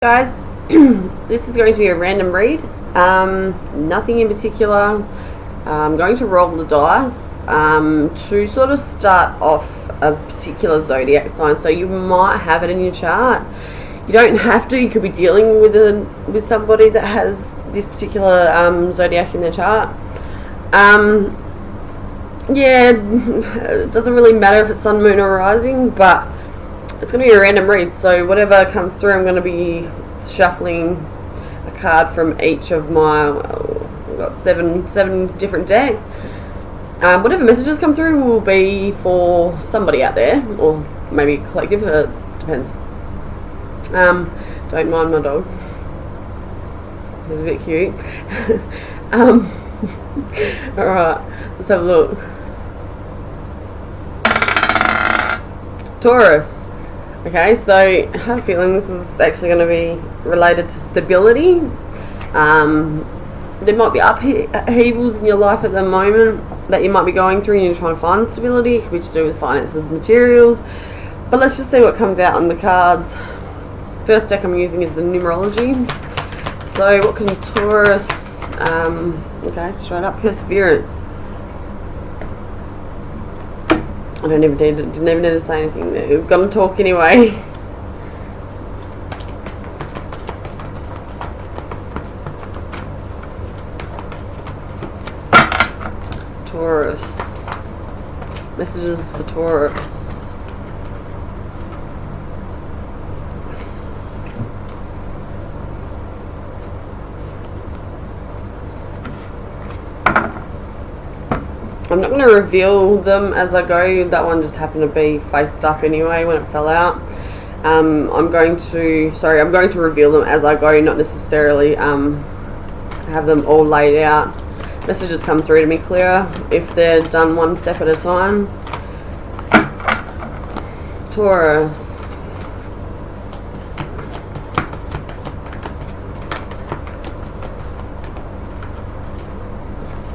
Guys, this is going to be a random read. Nothing in particular. I'm going to roll the dice to sort of start off a particular zodiac sign. So you might have it in your chart. You don't have to. You could be dealing with somebody that has this particular zodiac in their chart. Yeah, it doesn't really matter if it's sun, moon, or rising, but it's going to be a random read, so whatever comes through, I'm going to be shuffling a card from each of my, I've got seven different decks. Whatever messages come through will be for somebody out there, or maybe collective, depends. Don't mind my dog. He's a bit cute. Alright, let's have a look. Taurus. Okay, so I had a feeling this was actually going to be related to stability. There might be upheavals in your life at the moment that you might be going through and you're trying to find stability. It could be to do with finances, materials. But let's just see what comes out on the cards. First deck I'm using is the numerology. So what can Taurus, okay, straight up, perseverance. I didn't even need to say anything there. We've got to talk anyway. Taurus. Messages for Taurus. I'm not going to reveal them as I go. That one just happened to be faced up anyway when it fell out. I'm going to reveal them as I go, not necessarily have them all laid out. Messages come through to me clearer if they're done one step at a time. Taurus.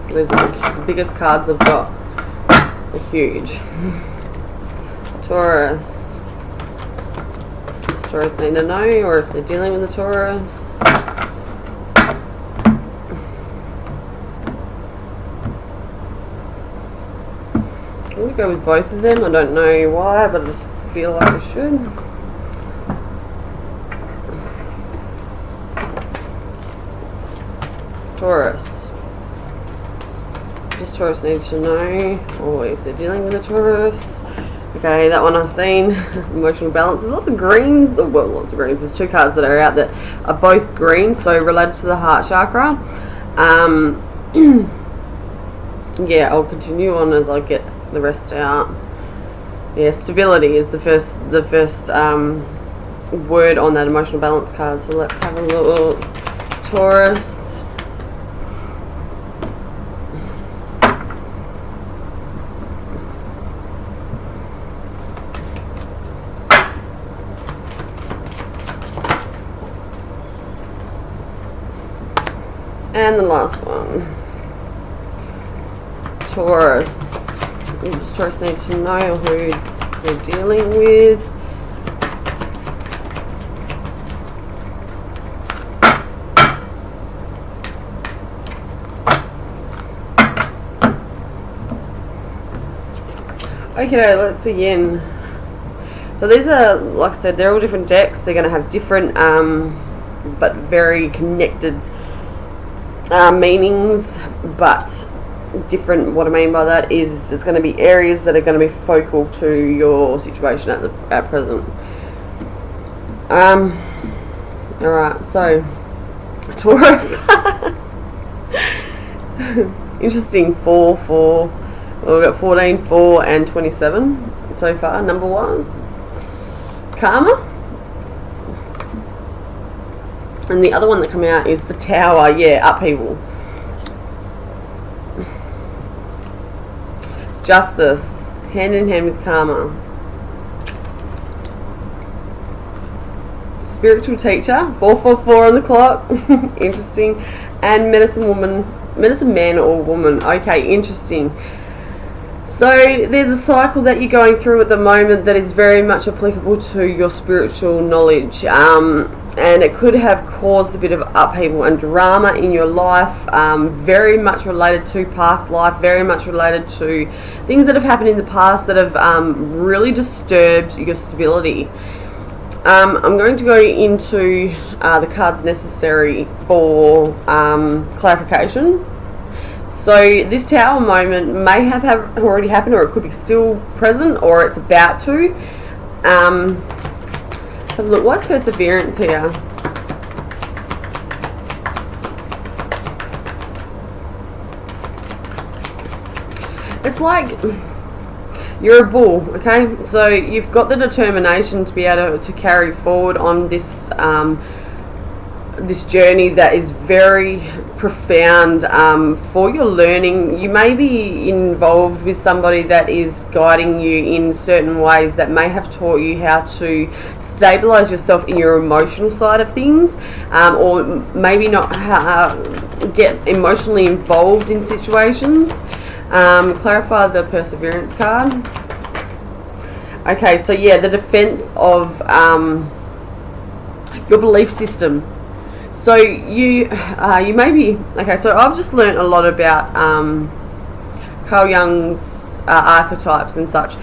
These are the biggest cards I've got. They're huge. Taurus. Does Taurus need to know, or if they're dealing with a Taurus? I'm going to go with both of them. I don't know why, but I just feel like I should. Taurus. Does Taurus need to know, or if they're dealing with a Taurus? Okay, that one I've seen. Emotional balance. There's lots of greens. Well, lots of greens. There's two cards that are out that are both green, so related to the heart chakra. Yeah, I'll continue on as I get the rest out. Yeah, stability is the first word on that emotional balance card. So let's have a look. Taurus. And the last one, Taurus. Does Taurus need to know who they're dealing with? Okay, let's begin. So these are, like I said, they're all different decks. They're going to have different, but very connected meanings, but different. What I mean by that is there's going to be areas that are going to be focal to your situation at present. Alright, so Taurus. Interesting. 4 4. Well, we've got 14, 4 and 27 so far number wise. Karma. And the other one that come out is the Tower. Yeah, upheaval. Justice, hand in hand with karma. Spiritual teacher, 444 on the clock. Interesting. And medicine man or woman. Okay, interesting. So there's a cycle that you're going through at the moment that is very much applicable to your spiritual knowledge. and it could have caused a bit of upheaval and drama in your life, very much related to past life, very much related to things that have happened in the past that have really disturbed your stability. I'm going to go into the cards necessary for clarification. So this Tower moment may have already happened, or it could be still present, or it's about to. So look, what's perseverance here? It's like you're a bull, okay? So you've got the determination to be able to carry forward on this this journey that is very profound for your learning. You may be involved with somebody that is guiding you in certain ways that may have taught you how to stabilize yourself in your emotional side of things, or maybe not get emotionally involved in situations. Clarify the perseverance card. Okay, so yeah, the defense of your belief system. So you may be, okay, so I've just learnt a lot about Carl Jung's archetypes and such,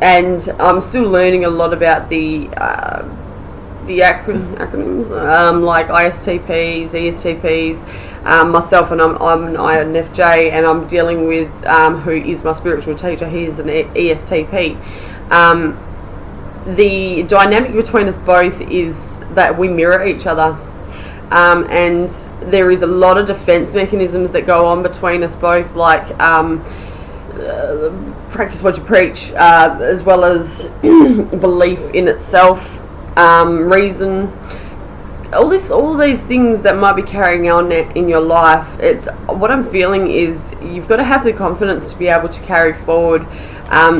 and I'm still learning a lot about the acronyms, like ISTPs, ESTPs, myself, and I'm an INFJ, and I'm dealing with who is my spiritual teacher. He is an ESTP. The dynamic between us both is that we mirror each other. And there is a lot of defense mechanisms that go on between us both, like practice what you preach, as well as belief in itself, reason, all these things that might be carrying on in your life. It's what I'm feeling is you've got to have the confidence to be able to carry forward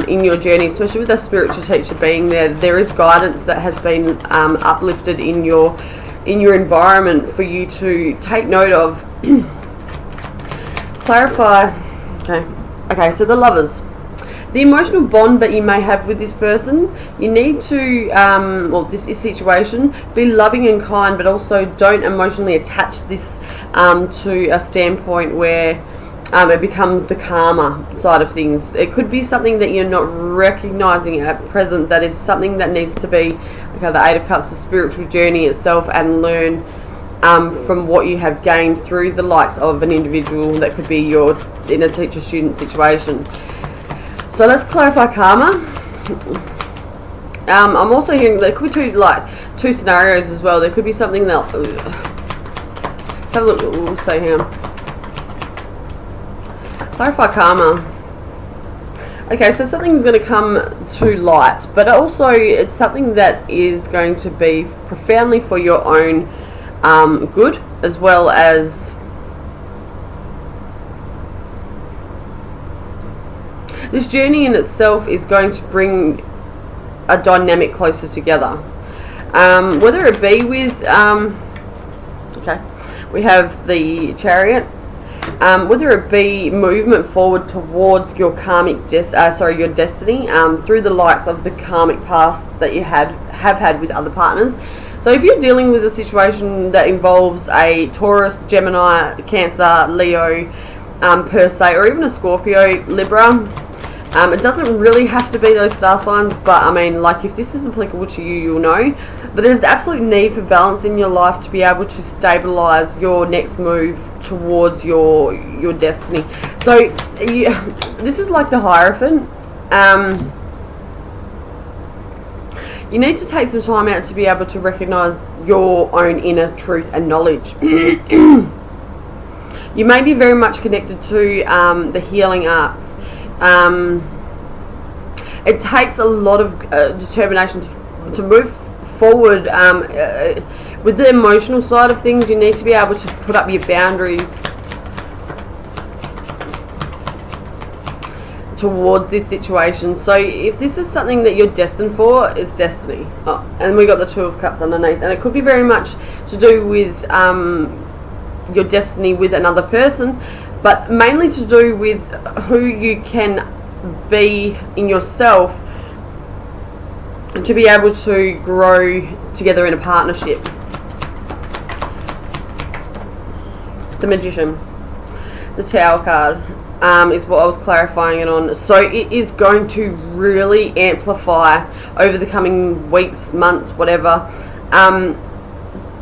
in your journey, especially with a spiritual teacher being there. There is guidance that has been uplifted in your environment for you to take note of. Clarify. Okay, so the Lovers. The emotional bond that you may have with this person, you need to, this situation, be loving and kind, but also don't emotionally attach this to a standpoint where it becomes the karma side of things. It could be something that you're not recognizing at present, that is something that needs to be, okay, the Eight of Cups, the spiritual journey itself, and learn from what you have gained through the likes of an individual that could be your in a teacher-student situation. So let's clarify karma. I'm also hearing there could be two scenarios as well. There could be something that. Let's have a look. We'll say here. Clarify karma. Okay, so something's going to come to light, but also it's something that is going to be profoundly for your own good, as well as this journey in itself is going to bring a dynamic closer together. Whether it be with, we have the Chariot. Whether it be movement forward towards your karmic your destiny, through the likes of the karmic past that you have had with other partners. So if you're dealing with a situation that involves a Taurus, Gemini, Cancer, Leo, per se, or even a Scorpio, Libra, it doesn't really have to be those star signs, but I mean, like, if this is applicable to you, you'll know. But there's absolute need for balance in your life to be able to stabilize your next move towards your destiny. So this is like the Hierophant. You need to take some time out to be able to recognize your own inner truth and knowledge. You may be very much connected to the healing arts. It takes a lot of determination to move forward. With the emotional side of things, you need to be able to put up your boundaries towards this situation. So if this is something that you're destined for, it's destiny. And we got the Two of Cups underneath, and it could be very much to do with your destiny with another person, but mainly to do with who you can be in yourself to be able to grow together in a partnership. The Magician. The Tower card is what I was clarifying it on. So it is going to really amplify over the coming weeks, months, whatever,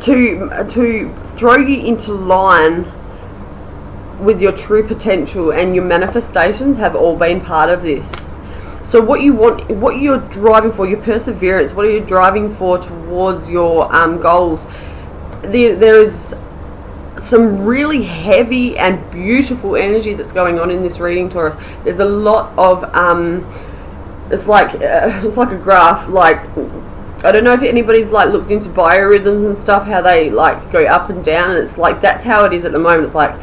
to throw you into line with your true potential, and your manifestations have all been part of this. So what you want, what you're driving for, your perseverance, what are you driving for towards your goals, there's some really heavy and beautiful energy that's going on in this reading, Taurus. There's a lot of it's like a graph. Like, I don't know if anybody's like looked into biorhythms and stuff, how they like go up and down, and it's like that's how it is at the moment. It's like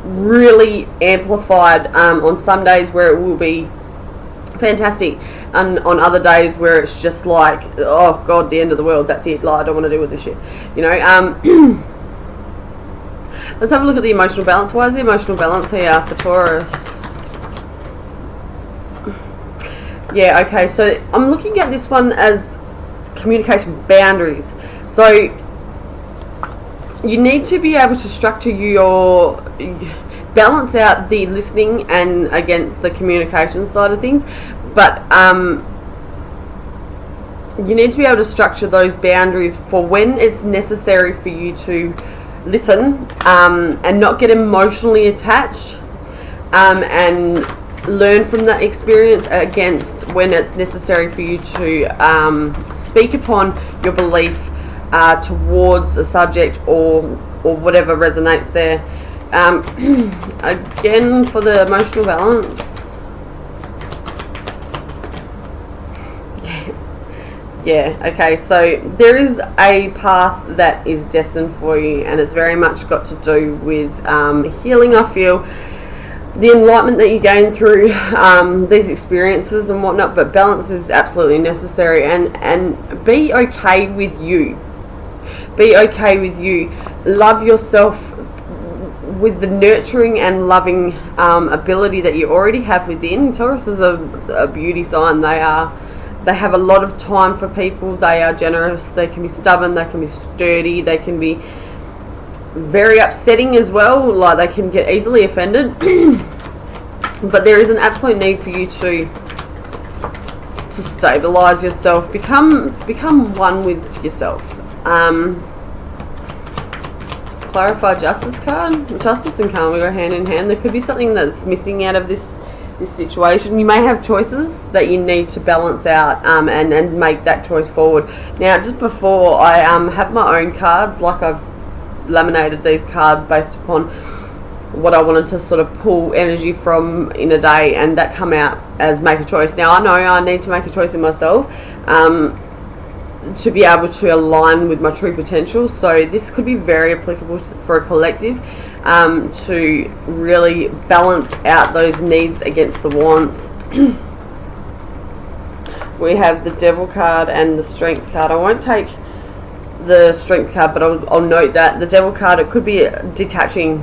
really amplified on some days where it will be fantastic, and on other days where it's just like, oh god, the end of the world, that's it, like I don't want to deal with this shit, you know. Let's have a look at the emotional balance. Why is the emotional balance here for Taurus? Yeah, okay, so I'm looking at this one as communication boundaries. So you need to be able to structure your, balance out the listening and against the communication side of things, but you need to be able to structure those boundaries for when it's necessary for you to listen and not get emotionally attached, and learn from that experience, against when it's necessary for you to speak upon your belief towards a subject or whatever resonates there. Again, for the emotional balance, yeah, okay, so there is a path that is destined for you, and it's very much got to do with healing, I feel, the enlightenment that you gain through these experiences and whatnot, but balance is absolutely necessary, and be okay with you. Be okay with you. Love yourself with the nurturing and loving ability that you already have within. Taurus is a beauty sign. They have a lot of time for people. They are generous. They can be stubborn. They can be sturdy. They can be very upsetting as well. Like, they can get easily offended. But there is an absolute need for you to stabilize yourself. Become one with yourself. Clarify Justice card. Justice and Karma go hand in hand. There could be something that's missing out of this situation. You may have choices that you need to balance out and make that choice forward. Now, just before I have my own cards, like I've laminated these cards based upon what I wanted to sort of pull energy from in a day, and that come out as make a choice. Now, I know I need to make a choice in myself to be able to align with my true potential, so this could be very applicable for a collective, to really balance out those needs against the wants. We have the Devil card and the Strength card. I won't take the Strength card, but I'll note that the Devil card, it could be detaching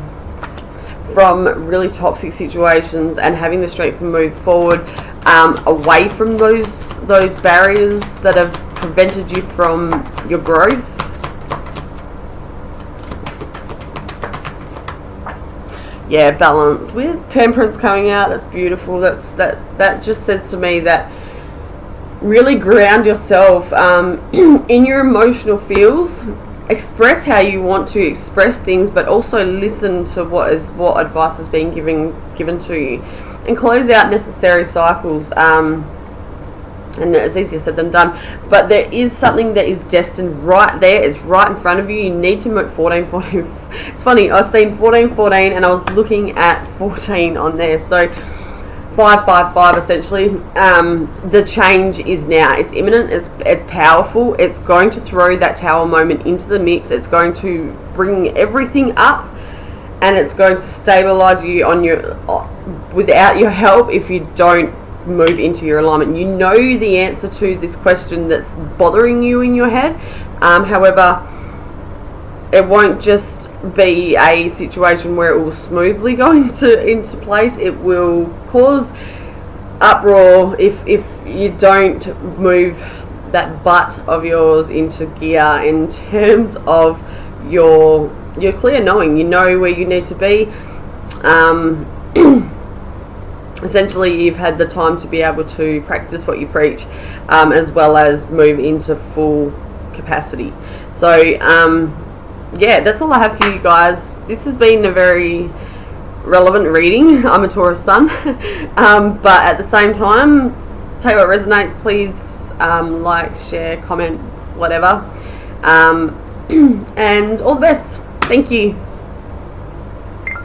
from really toxic situations and having the strength to move forward, away from those barriers that have prevented you from your growth. Yeah, balance with Temperance coming out. That's beautiful. That just says to me that really ground yourself in your emotional feels. Express how you want to express things, but also listen to what advice is being given to you, and close out necessary cycles. And it's easier said than done, but there is something that is destined right there. It's right in front of you. You need to move 14. It's funny, I was seeing 14 and I was looking at 14 on there, so 555 essentially. The change is now. It's imminent. It's powerful. It's going to throw that Tower moment into the mix. It's going to bring everything up, and it's going to stabilize you on your without your help if you don't move into your alignment. You know the answer to this question that's bothering you in your head. However, it won't just be a situation where it will smoothly go into place. It will cause uproar if you don't move that butt of yours into gear in terms of your you're clear knowing. You know where you need to be. Essentially, you've had the time to be able to practice what you preach, as well as move into full capacity. So, yeah, that's all I have for you guys. This has been a very relevant reading. I'm a Taurus sun. But at the same time, take what resonates. Please like, share, comment, whatever. And all the best. Thank you.